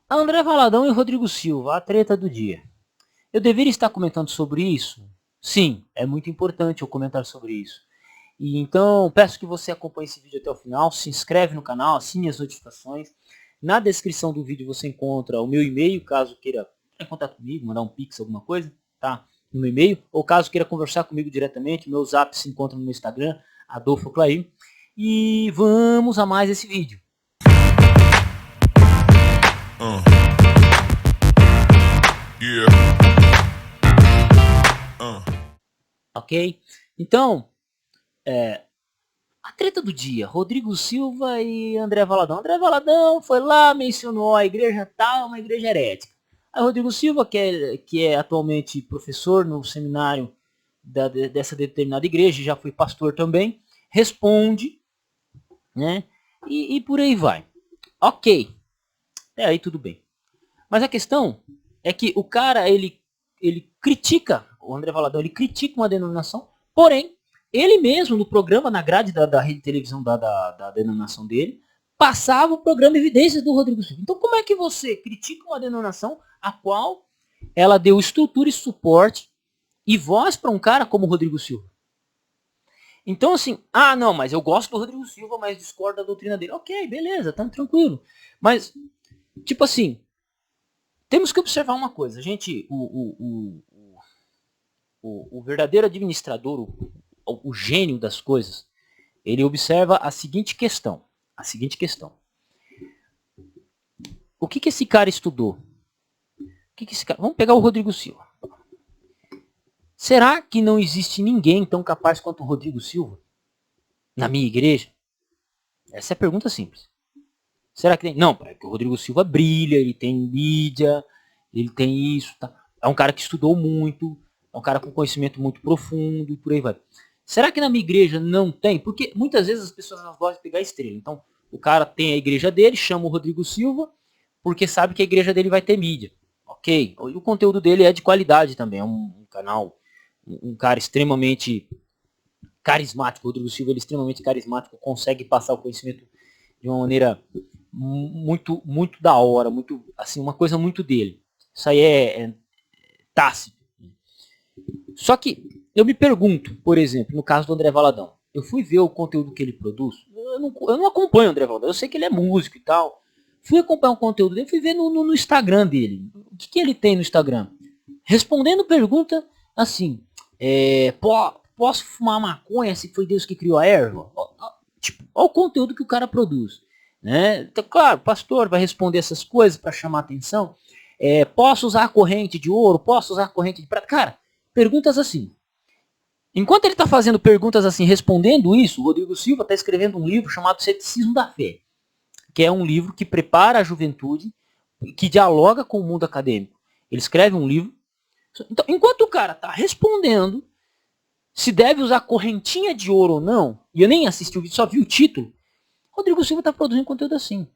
André Valadão e Rodrigo Silva, a treta do dia. Eu deveria estar comentando sobre isso? Sim, é muito importante eu comentar sobre isso. E então, peço que você acompanhe esse vídeo até o final, se inscreve no canal, assine as notificações. Na descrição do vídeo você encontra o meu e-mail, caso queira entrar em contato comigo, mandar um pix, alguma coisa, tá? No meu e-mail. Ou caso queira conversar comigo diretamente, meu zap se encontra no meu Instagram, Adolfo Clair. E vamos a mais esse vídeo. Ok? Então, a treta do dia, Rodrigo Silva e André Valadão. André Valadão foi lá, mencionou a igreja tal, uma igreja herética. Aí Rodrigo Silva, que é atualmente professor no seminário dessa determinada igreja, já foi pastor também, responde, né? E por aí vai. Ok, até aí tudo bem. Mas a questão é que o cara, ele critica, o André Valadão, ele critica uma denominação, porém, ele mesmo, no programa, na grade da rede de televisão da denominação dele, passava o programa Evidências do Rodrigo Silva. Então, como é que você critica uma denominação a qual ela deu estrutura e suporte e voz para um cara como o Rodrigo Silva? Então, assim, não, mas eu gosto do Rodrigo Silva, mas discordo da doutrina dele. Ok, beleza, tá tranquilo. Mas, tipo assim, temos que observar uma coisa. A gente, o verdadeiro administrador, o gênio das coisas, ele observa a seguinte questão. A seguinte questão. O que esse cara estudou? Vamos pegar o Rodrigo Silva. Será que não existe ninguém tão capaz quanto o Rodrigo Silva na minha igreja? Essa é a pergunta simples. Será que tem? Não, porque o Rodrigo Silva brilha, ele tem mídia, ele tem isso, tá? É um cara que estudou muito, é um cara com conhecimento muito profundo e por aí vai. Será que na minha igreja não tem? Porque muitas vezes as pessoas gostam de pegar estrela. Então, o cara tem a igreja dele, chama o Rodrigo Silva, porque sabe que a igreja dele vai ter mídia. Ok. E o conteúdo dele é de qualidade também. É um canal, um cara extremamente carismático. O Rodrigo Silva ele é extremamente carismático, consegue passar o conhecimento de uma maneira muito da hora, muito assim, uma coisa muito dele. Isso aí é tácito. Só que eu me pergunto, por exemplo, no caso do André Valadão, eu fui ver o conteúdo que ele produz, eu não acompanho o André Valadão, eu sei que ele é músico e tal. Fui acompanhar o conteúdo dele, fui ver no Instagram dele. O que ele tem no Instagram? Respondendo pergunta assim, posso fumar maconha se foi Deus que criou a erva? Tipo, olha o conteúdo que o cara produz. Né? Então, claro, o pastor vai responder essas coisas para chamar atenção. Posso usar corrente de ouro? Posso usar corrente de prata? Cara, perguntas assim. Enquanto ele está fazendo perguntas assim, respondendo isso, o Rodrigo Silva está escrevendo um livro chamado Ceticismo da Fé, que é um livro que prepara a juventude, que dialoga com o mundo acadêmico. Ele escreve um livro. Então, enquanto o cara está respondendo se deve usar correntinha de ouro ou não, e eu nem assisti o vídeo, só vi o título, Rodrigo Silva está produzindo conteúdo assim.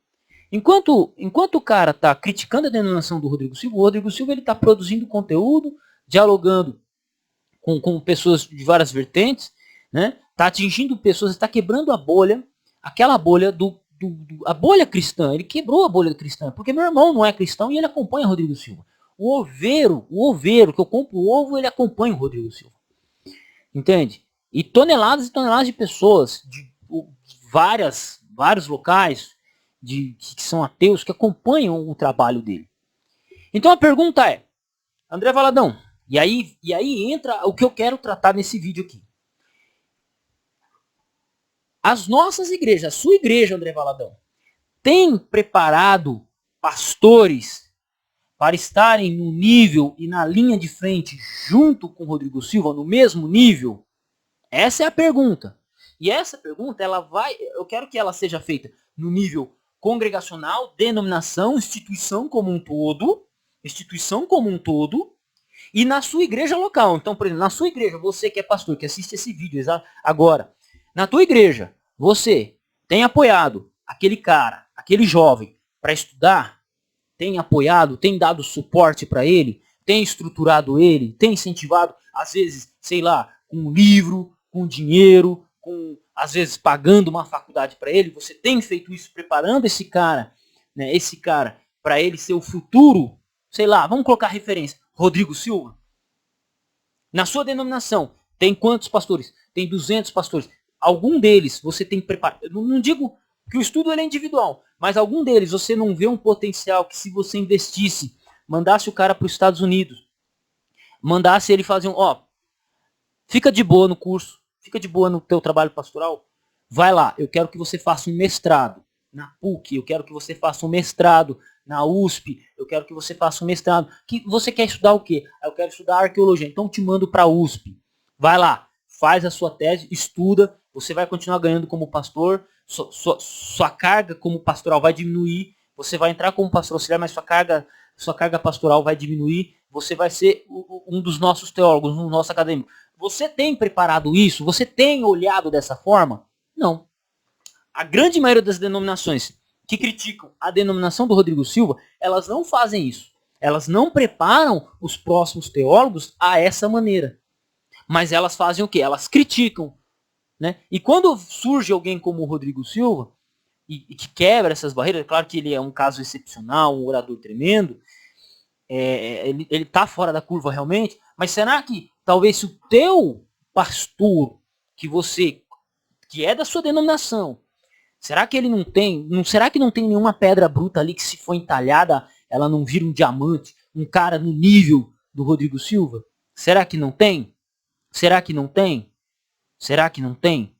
Enquanto o cara está criticando a denominação do Rodrigo Silva, o Rodrigo Silva está produzindo conteúdo, dialogando com pessoas de várias vertentes, né? Está atingindo pessoas, está quebrando a bolha, aquela bolha a bolha cristã. Ele quebrou a bolha cristã, porque meu irmão não é cristão e ele acompanha o Rodrigo Silva. O oveiro que eu compro o ovo, ele acompanha o Rodrigo Silva. Entende? E toneladas de pessoas de vários locais que são ateus que acompanham o trabalho dele. Então a pergunta é, André Valadão, e aí entra o que eu quero tratar nesse vídeo aqui. As nossas igrejas, a sua igreja, André Valadão, tem preparado pastores para estarem no nível e na linha de frente junto com o Rodrigo Silva, no mesmo nível? Essa é a pergunta. E essa pergunta, eu quero que ela seja feita no nível congregacional, denominação, instituição como um todo, e na sua igreja local. Então, por exemplo, na sua igreja, você que é pastor, que assiste esse vídeo agora, na tua igreja, você tem apoiado aquele cara, aquele jovem, para estudar? Tem apoiado, tem dado suporte para ele, tem estruturado ele, tem incentivado, às vezes, sei lá, com um livro, com dinheiro, às vezes pagando uma faculdade para ele? Você tem feito isso preparando esse cara, né, para ele ser o futuro, sei lá, vamos colocar referência, Rodrigo Silva? Na sua denominação, tem quantos pastores? Tem 200 pastores. Algum deles você tem que preparar. Eu não digo que o estudo ele é individual, mas algum deles você não vê um potencial que, se você investisse, mandasse o cara para os Estados Unidos, mandasse ele fazer fica de boa no curso, fica de boa no teu trabalho pastoral, vai lá, eu quero que você faça um mestrado na PUC, eu quero que você faça um mestrado na USP, eu quero que você faça um mestrado. Que você quer estudar o quê? Eu quero estudar arqueologia, então eu te mando para a USP. Vai lá, faz a sua tese, estuda, você vai continuar ganhando como pastor, sua carga como pastoral vai diminuir, você vai entrar como pastor auxiliar, mas sua carga pastoral vai diminuir, você vai ser um dos nossos teólogos, um dos nossos acadêmicos. Você tem preparado isso? Você tem olhado dessa forma? Não. A grande maioria das denominações que criticam a denominação do Rodrigo Silva, elas não fazem isso. Elas não preparam os próximos teólogos a essa maneira. Mas elas fazem o quê? Elas criticam. Né? E quando surge alguém como o Rodrigo Silva, e que quebra essas barreiras, é claro que ele é um caso excepcional, um orador tremendo, ele está fora da curva realmente, mas será que talvez se o teu pastor, que é da sua denominação, será que ele será que não tem nenhuma pedra bruta ali que, se for entalhada, ela não vira um diamante, um cara no nível do Rodrigo Silva? Será que não tem? Será que não tem? Será que não tem?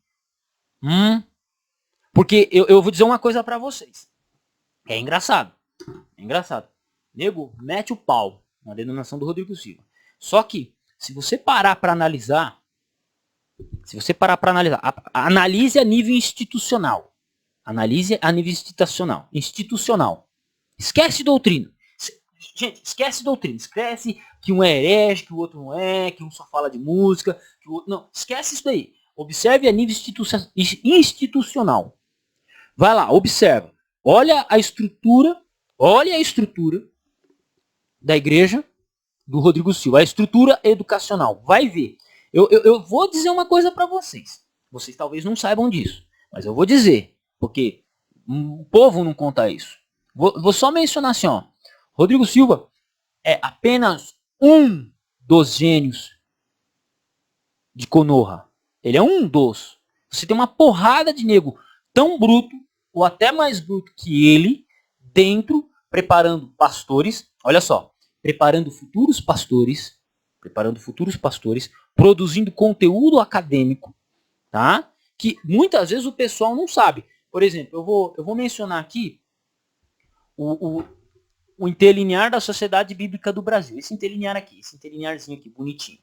Porque eu vou dizer uma coisa pra vocês. É engraçado. É engraçado. Nego, mete o pau na denominação do Rodrigo Silva. Só que, se você parar pra analisar, analise a nível institucional. Analise a nível institucional. Esquece doutrina. Gente, esquece doutrina. Esquece que um é herege, que o outro não é, que um só fala de música, que o outro... Não, esquece isso daí. Observe a nível institucional. Vai lá, observa. Olha a estrutura da igreja do Rodrigo Silva, a estrutura educacional. Vai ver. Eu vou dizer uma coisa para vocês. Vocês talvez não saibam disso, mas eu vou dizer, porque o povo não conta isso. Vou só mencionar assim, ó. Rodrigo Silva é apenas um dos gênios de Konoha. Ele é um dos. Você tem uma porrada de nego tão bruto, ou até mais bruto que ele, dentro, preparando pastores, olha só, preparando futuros pastores, produzindo conteúdo acadêmico, tá? Que muitas vezes o pessoal não sabe. Por exemplo, eu vou mencionar aqui o interlinear da Sociedade Bíblica do Brasil. Esse interlinearzinho aqui, bonitinho.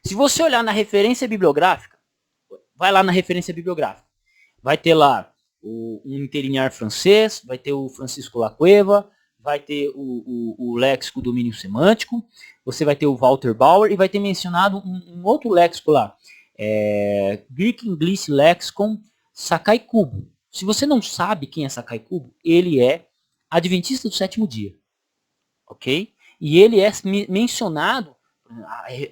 Se você olhar na referência bibliográfica, vai lá na referência bibliográfica. Vai ter lá um interlinear francês, vai ter o Francisco Lacueva, vai ter o léxico domínio semântico, você vai ter o Walter Bauer e vai ter mencionado um outro léxico lá. Greek English Lexicon Sakai Kubo. Se você não sabe quem é Sakai Kubo, ele é adventista do sétimo dia. Ok? E ele é mencionado,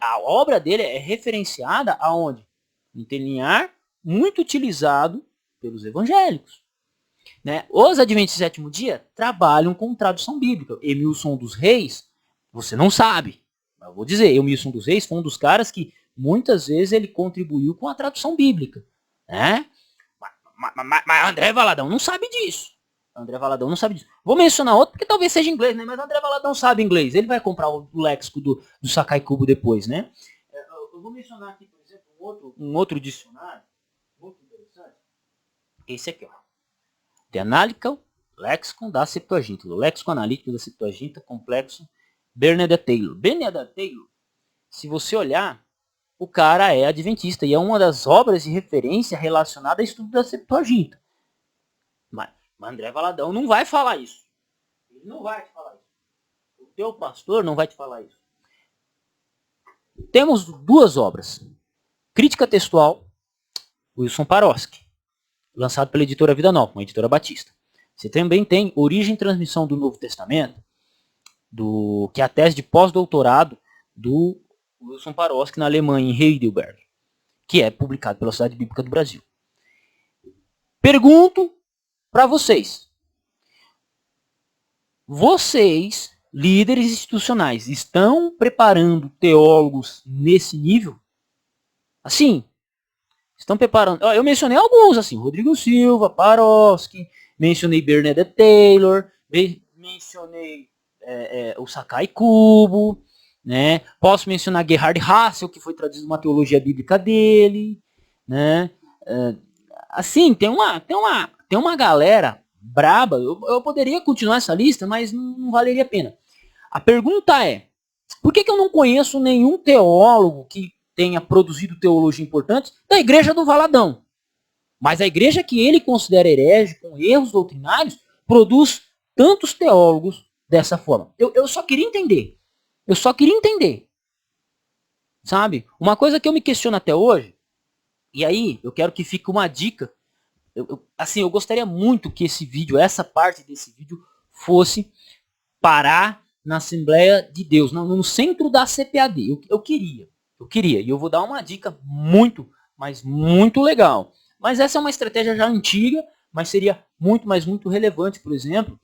a obra dele é referenciada aonde? Interlinear muito utilizado pelos evangélicos. Né? Os adventistas do sétimo dia trabalham com tradução bíblica. Emilson dos Reis, você não sabe. Eu vou dizer, Emilson dos Reis foi um dos caras que muitas vezes ele contribuiu com a tradução bíblica. Né? Mas André Valadão não sabe disso. Vou mencionar outro porque talvez seja inglês, né? Mas André Valadão sabe inglês. Ele vai comprar o léxico do Sakai Kubo depois, né? Eu vou mencionar aqui, por exemplo, um outro dicionário muito interessante. Esse aqui, ó. The Analytical Lexicon da Septuaginta. O Léxico Analítico da Septuaginta, complexo. Bernadette Taylor. Bernadette Taylor, se você olhar, o cara é adventista e é uma das obras de referência relacionada ao estudo da Septuaginta. Mas André Valadão não vai falar isso. Ele não vai te falar isso. O teu pastor não vai te falar isso. Temos duas obras. Crítica Textual, Wilson Paroski, lançado pela editora Vida Nova, uma editora batista. Você também tem Origem e Transmissão do Novo Testamento, que é a tese de pós-doutorado do Wilson Paroski na Alemanha, em Heidelberg, que é publicado pela Sociedade Bíblica do Brasil. Pergunto para vocês. Vocês, líderes institucionais, estão preparando teólogos nesse nível? Assim, estão preparando. Eu mencionei alguns, assim, Rodrigo Silva, Paroski, mencionei Bernadette Taylor, mencionei o Sakai Kubo, né? Posso mencionar Gerhard Hassel, que foi traduzido uma teologia bíblica dele, né? Assim, tem uma galera braba. Eu poderia continuar essa lista, mas não valeria a pena. A pergunta é, por que eu não conheço nenhum teólogo que tenha produzido teologia importante da igreja do Valadão? Mas a igreja que ele considera herege, com erros doutrinários, produz tantos teólogos dessa forma. Eu só queria entender. Eu só queria entender. Sabe? Uma coisa que eu me questiono até hoje, e aí eu quero que fique uma dica. Assim, eu gostaria muito que esse vídeo, essa parte desse vídeo, fosse parar na Assembleia de Deus, no centro da CPAD. Eu queria. E eu vou dar uma dica muito, mas muito legal. Mas essa é uma estratégia já antiga, mas seria muito, mas muito relevante, por exemplo.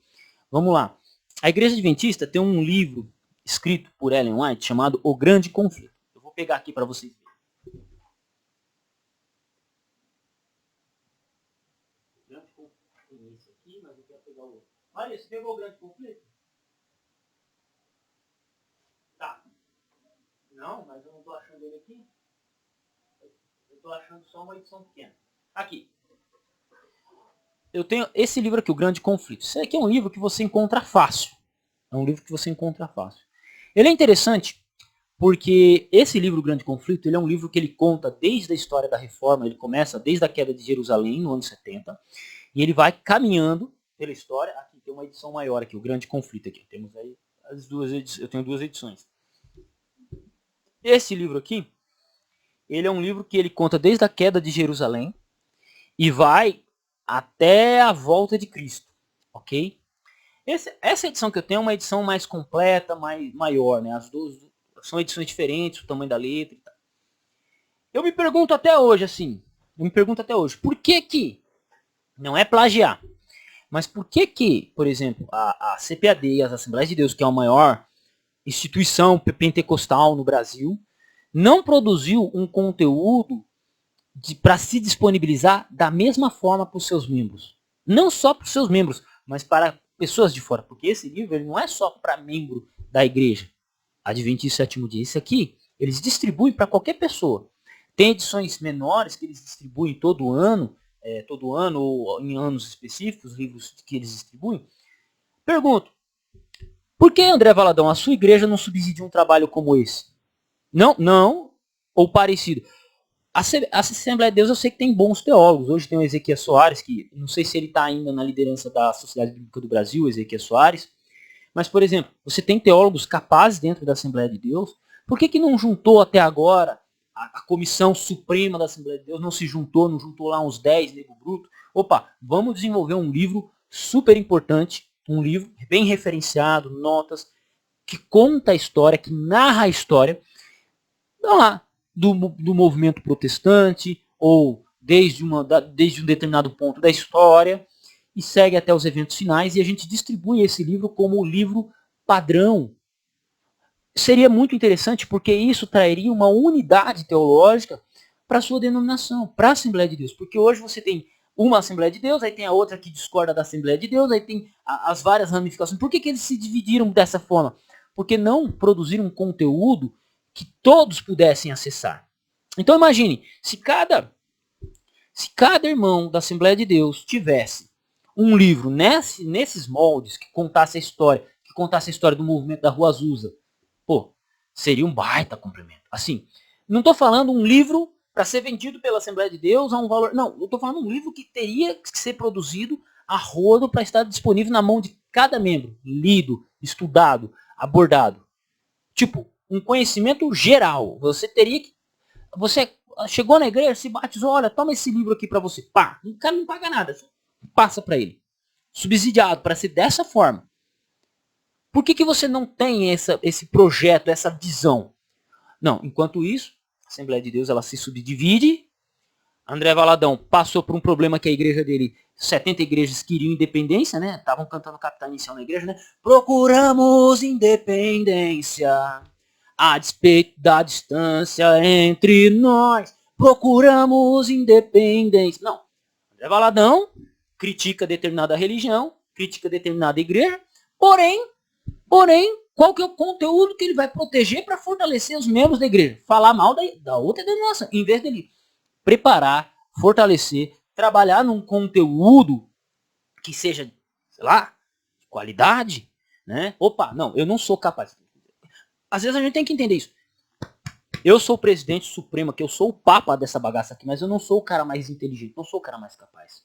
Vamos lá. A Igreja Adventista tem um livro escrito por Ellen White chamado O Grande Conflito. Eu vou pegar aqui para vocês verem. Esse aqui, mas eu quero pegar o outro. Olha, você pegou o Grande Conflito? Tá. Não, mas eu não estou achando ele aqui. Eu estou achando só uma edição pequena. Aqui. Eu tenho esse livro aqui, O Grande Conflito. Esse aqui é um livro que você encontra fácil. É um livro que você encontra fácil. Ele é interessante porque esse livro, O Grande Conflito, ele é um livro que ele conta desde a história da Reforma. Ele começa desde a queda de Jerusalém, no ano 70. E ele vai caminhando pela história. Aqui tem uma edição maior aqui, O Grande Conflito. Aqui. Temos aí as duas edições. Eu tenho duas edições. Esse livro aqui, ele é um livro que ele conta desde a queda de Jerusalém e vai até a volta de Cristo, ok? Essa edição que eu tenho é uma edição mais completa, maior, né? As duas são edições diferentes, o tamanho da letra e tal. Eu me pergunto até hoje, por que não é plagiar, mas por que, por exemplo, a CPAD, as Assembleias de Deus, que é a maior instituição pentecostal no Brasil, não produziu um conteúdo para se disponibilizar da mesma forma para os seus membros. Não só para os seus membros, mas para pessoas de fora. Porque esse livro ele não é só para membro da igreja Adventista Sétimo Dia. Esse aqui, eles distribuem para qualquer pessoa. Tem edições menores que eles distribuem todo ano ou em anos específicos, livros que eles distribuem. Pergunto, por que, André Valadão, a sua igreja não subsidia um trabalho como esse? Não, ou parecido. A Assembleia de Deus eu sei que tem bons teólogos. Hoje tem o Ezequiel Soares, que não sei se ele está ainda na liderança da Sociedade Bíblica do Brasil, o Ezequiel Soares. Mas, por exemplo, você tem teólogos capazes dentro da Assembleia de Deus. Por que não juntou até agora a Comissão Suprema da Assembleia de Deus? Não juntou lá uns 10 nego bruto? Opa, vamos desenvolver um livro super importante, um livro bem referenciado, notas, que conta a história, que narra a história. Então lá, do movimento protestante, ou desde um determinado ponto da história, e segue até os eventos finais, e a gente distribui esse livro como livro padrão. Seria muito interessante, porque isso traria uma unidade teológica para a sua denominação, para a Assembleia de Deus. Porque hoje você tem uma Assembleia de Deus, aí tem a outra que discorda da Assembleia de Deus, aí tem as várias ramificações. Por que eles se dividiram dessa forma? Porque não produziram um conteúdo que todos pudessem acessar. Então imagine, se cada irmão da Assembleia de Deus tivesse um livro nesses moldes que contasse a história do movimento da Rua Azusa, pô, seria um baita complemento. Assim, não estou falando um livro para ser vendido pela Assembleia de Deus a um valor. Não, eu estou falando um livro que teria que ser produzido a rodo para estar disponível na mão de cada membro, lido, estudado, abordado. Tipo, um conhecimento geral. Você chegou na igreja, se batizou, olha, toma esse livro aqui para você. Pá, o cara não paga nada, passa para ele. Subsidiado, para ser dessa forma. Por que você não tem esse projeto, essa visão? Não, enquanto isso, a Assembleia de Deus ela se subdivide, André Valadão passou por um problema que a igreja dele, 70 igrejas queriam independência, né? Estavam cantando Capital Inicial na igreja, né? Procuramos independência, a despeito da distância entre nós. Procuramos independência. Não. André Valadão critica determinada religião, critica determinada igreja, porém, qual que é o conteúdo que ele vai proteger para fortalecer os membros da igreja? Falar mal da outra denominação, em vez dele preparar, fortalecer, trabalhar num conteúdo que seja, sei lá, de qualidade, né? Opa, não, eu não sou capaz. Às vezes a gente tem que entender isso. Eu sou o presidente supremo aqui, eu sou o papa dessa bagaça aqui, mas eu não sou o cara mais inteligente, não sou o cara mais capaz.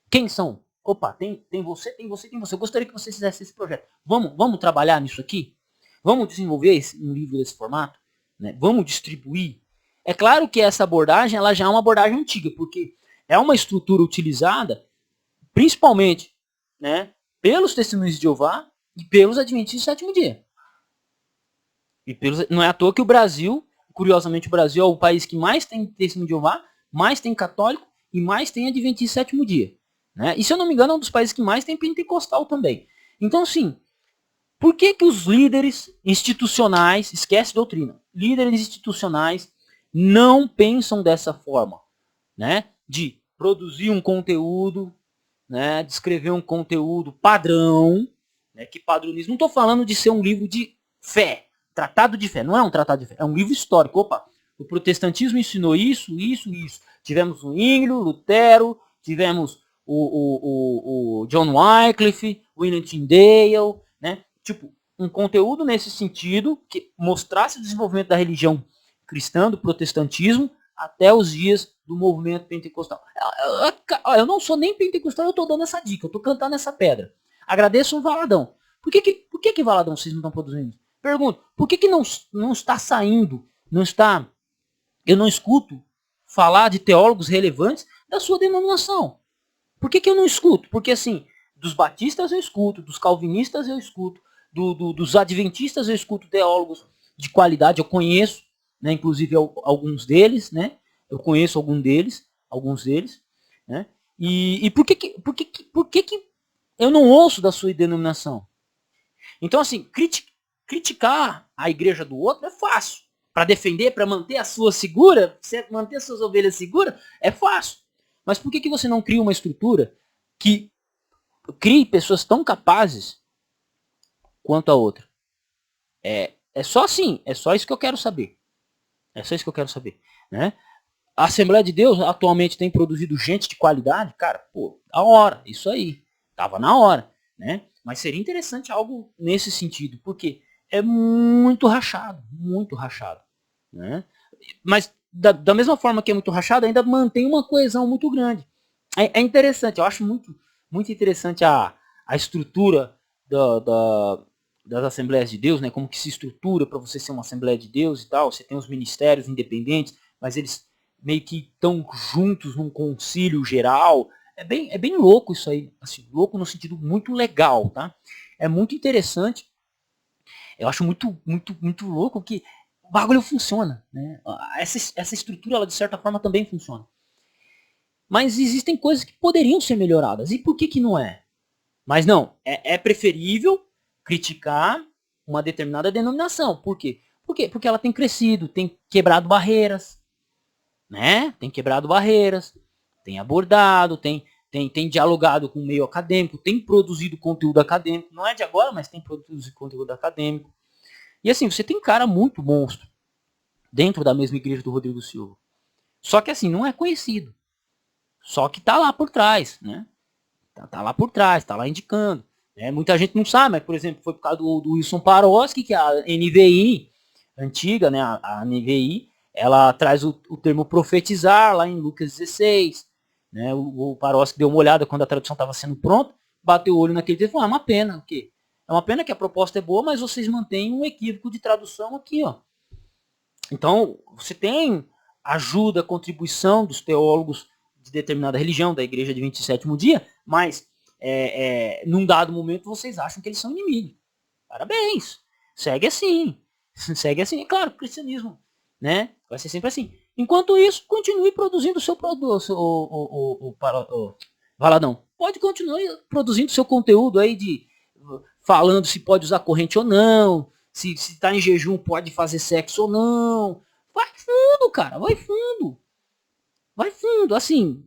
Quem são? Opa, tem você, tem você, tem você. Eu gostaria que você fizesse esse projeto. Vamos trabalhar nisso aqui? Vamos desenvolver um livro desse formato? Né? Vamos distribuir? É claro que essa abordagem ela já é uma abordagem antiga, porque é uma estrutura utilizada principalmente, né, pelos testemunhos de Jeová e pelos adventistas do sétimo dia. Não é à toa que o Brasil, curiosamente o Brasil é o país que mais tem testemunho de Jeová, mais tem católico e mais tem adventista do sétimo dia. Né? E se eu não me engano é um dos países que mais tem pentecostal também. Então assim, por que os líderes institucionais, esquece doutrina, líderes institucionais não pensam dessa forma, né? De produzir um conteúdo, né? De escrever um conteúdo padrão, né? Que padroniza. Não estou falando de ser um livro de fé, tratado de fé. Não é um tratado de fé, é um livro histórico. Opa, o protestantismo ensinou isso, isso, isso. Tivemos o Zwinglio, Lutero, tivemos o John Wycliffe, William Tyndale, né? Tipo, um conteúdo nesse sentido que mostrasse o desenvolvimento da religião cristã, do protestantismo, até os dias do movimento pentecostal. Eu não sou nem pentecostal, eu estou dando essa dica, eu estou cantando essa pedra. Agradeço o Valadão. Por que Valadão vocês não estão produzindo? Pergunto, por que não está saindo, eu não escuto falar de teólogos relevantes da sua denominação? Por que eu não escuto? Porque assim, dos batistas eu escuto, dos calvinistas eu escuto, dos adventistas eu escuto teólogos de qualidade, eu conheço, né, inclusive alguns deles, né? Eu conheço alguns deles, né? E por que eu não ouço da sua denominação? Então assim, criticar a igreja do outro é fácil. Para defender, para manter a sua segura, manter as suas ovelhas seguras, é fácil. Mas por que você não cria uma estrutura que crie pessoas tão capazes quanto a outra? É só assim, é só isso que eu quero saber. É só isso que eu quero saber, né? A Assembleia de Deus atualmente tem produzido gente de qualidade, cara, pô, da hora, isso aí, tava na hora, né? Mas seria interessante algo nesse sentido, porque é muito rachado, né? Mas da mesma forma que é muito rachado, ainda mantém uma coesão muito grande. É interessante, eu acho muito interessante a estrutura das Assembleias de Deus, né? Como que se estrutura para você ser uma Assembleia de Deus e tal. Você tem os ministérios independentes, mas eles meio que estão juntos num concílio geral. É bem louco isso aí, assim, louco no sentido muito legal, tá? É muito interessante. Eu acho muito louco que o bagulho funciona, né? Essa estrutura, ela de certa forma também funciona. Mas existem coisas que poderiam ser melhoradas. E por que não é? Mas não, é preferível criticar uma determinada denominação. Por quê? Porque ela tem crescido, tem quebrado barreiras, né? Tem quebrado barreiras, tem abordado, tem dialogado com o meio acadêmico, tem produzido conteúdo acadêmico. Não é de agora, mas tem produzido conteúdo acadêmico. E assim, você tem cara muito monstro dentro da mesma igreja do Rodrigo Silva. Só que assim, não é conhecido. Só que tá lá por trás, né? Tá lá por trás, tá lá indicando. Né? Muita gente não sabe, mas, por exemplo, foi por causa do Wilson Paroski, que a NVI, antiga, né? A NVI, ela traz o termo profetizar lá em Lucas 16. Né? O Paroski deu uma olhada quando a tradução estava sendo pronta, bateu o olho naquele texto e falou, é uma pena, o quê? É uma pena que a proposta é boa, mas vocês mantêm um equívoco de tradução aqui, ó. Então, você tem ajuda, contribuição dos teólogos de determinada religião, da igreja de 27º dia, mas num dado momento vocês acham que eles são inimigos. Parabéns. Segue assim. Segue assim. É claro, o cristianismo, né? Vai ser sempre assim. Enquanto isso, continue produzindo o seu produto. Valadão, pode continuar produzindo seu conteúdo aí de falando se pode usar corrente ou não, se tá em jejum pode fazer sexo ou não. Vai fundo, cara, vai fundo. Vai fundo, assim,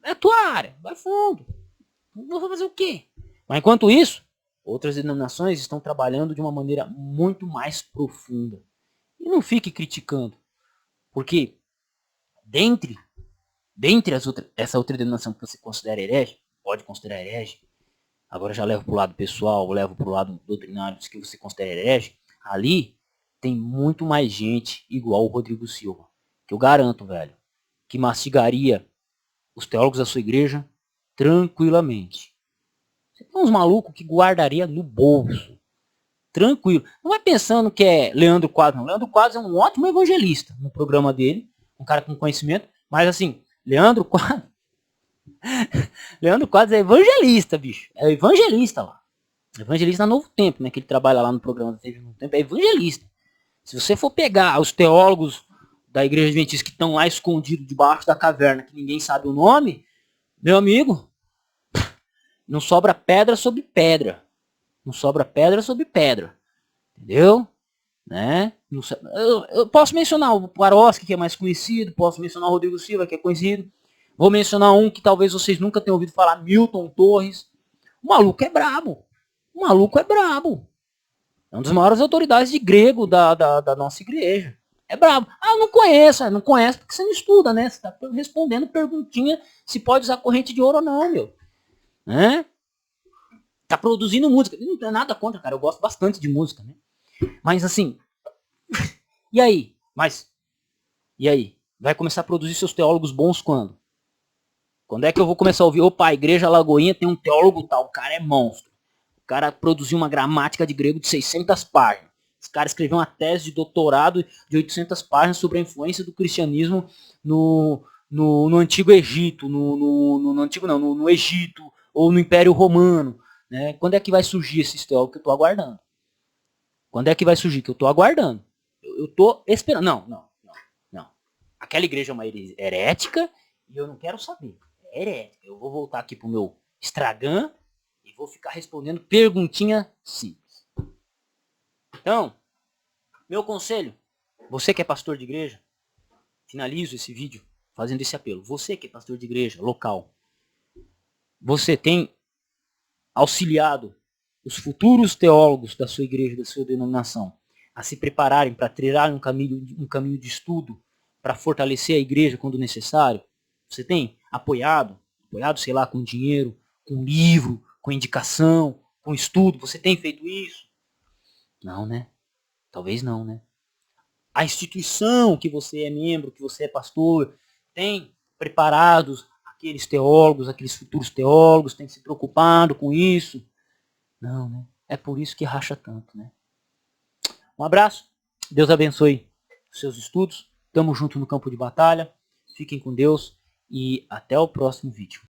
é a tua área, vai fundo. Vou fazer o quê? Mas enquanto isso, outras denominações estão trabalhando de uma maneira muito mais profunda. E não fique criticando, porque dentre essa outra denominação que você considera herege, pode considerar herege, agora já levo para o lado pessoal, levo para o lado doutrinário que você considera herege, ali tem muito mais gente igual o Rodrigo Silva, que eu garanto, velho, que mastigaria os teólogos da sua igreja tranquilamente. Você tem uns malucos que guardaria no bolso. Tranquilo. Não vai pensando que é Leandro Quadros, não. Leandro Quadros é um ótimo evangelista no programa dele. Um cara com conhecimento. Mas assim, Leandro Quadros é evangelista, bicho. É evangelista lá. Evangelista Novo Tempo, né? Que ele trabalha lá no programa da TV Novo Tempo. É evangelista. Se você for pegar os teólogos da Igreja Adventista que estão lá escondidos debaixo da caverna, que ninguém sabe o nome, meu amigo, não sobra pedra sobre pedra. Não sobra pedra sobre pedra. Entendeu? Né? Eu posso mencionar o Paroski, que é mais conhecido. Posso mencionar o Rodrigo Silva, que é conhecido. Vou mencionar um que talvez vocês nunca tenham ouvido falar, Milton Torres. O maluco é brabo. O maluco é brabo. É uma das maiores autoridades de grego da nossa igreja. É brabo. Ah, não conheço. Não conhece porque você não estuda, né? Você tá respondendo perguntinha se pode usar corrente de ouro ou não, meu. Né? Tá produzindo música. Não tem nada contra, cara. Eu gosto bastante de música, né? Mas assim. E aí? E aí? Vai começar a produzir seus teólogos bons quando? Quando é que eu vou começar a ouvir? Opa, a Igreja Lagoinha tem um teólogo tal. O cara é monstro. O cara produziu uma gramática de grego de 600 páginas. Esse cara escreveu uma tese de doutorado de 800 páginas sobre a influência do cristianismo no Antigo Egito. No Antigo não, no Egito ou no Império Romano. Né? Quando é que vai surgir esse teólogo que eu estou aguardando? Quando é que vai surgir? Que eu estou aguardando. Eu estou esperando. Não. Aquela igreja é uma herética e eu não quero saber. É herética. Eu vou voltar aqui pro meu Instagram e vou ficar respondendo perguntinha simples. Então, meu conselho, você que é pastor de igreja, finalizo esse vídeo fazendo esse apelo. Você que é pastor de igreja local, você tem auxiliado os futuros teólogos da sua igreja, da sua denominação, a se prepararem para trilhar um caminho de estudo para fortalecer a igreja quando necessário? Você tem apoiado, sei lá, com dinheiro, com livro, com indicação, com estudo? Você tem feito isso? Não, né? Talvez não, né? A instituição que você é membro, que você é pastor, tem preparado aqueles teólogos, aqueles futuros teólogos, tem se preocupado com isso? Não, né? É por isso que racha tanto, né? Um abraço, Deus abençoe os seus estudos. Tamo junto no campo de batalha. Fiquem com Deus e até o próximo vídeo.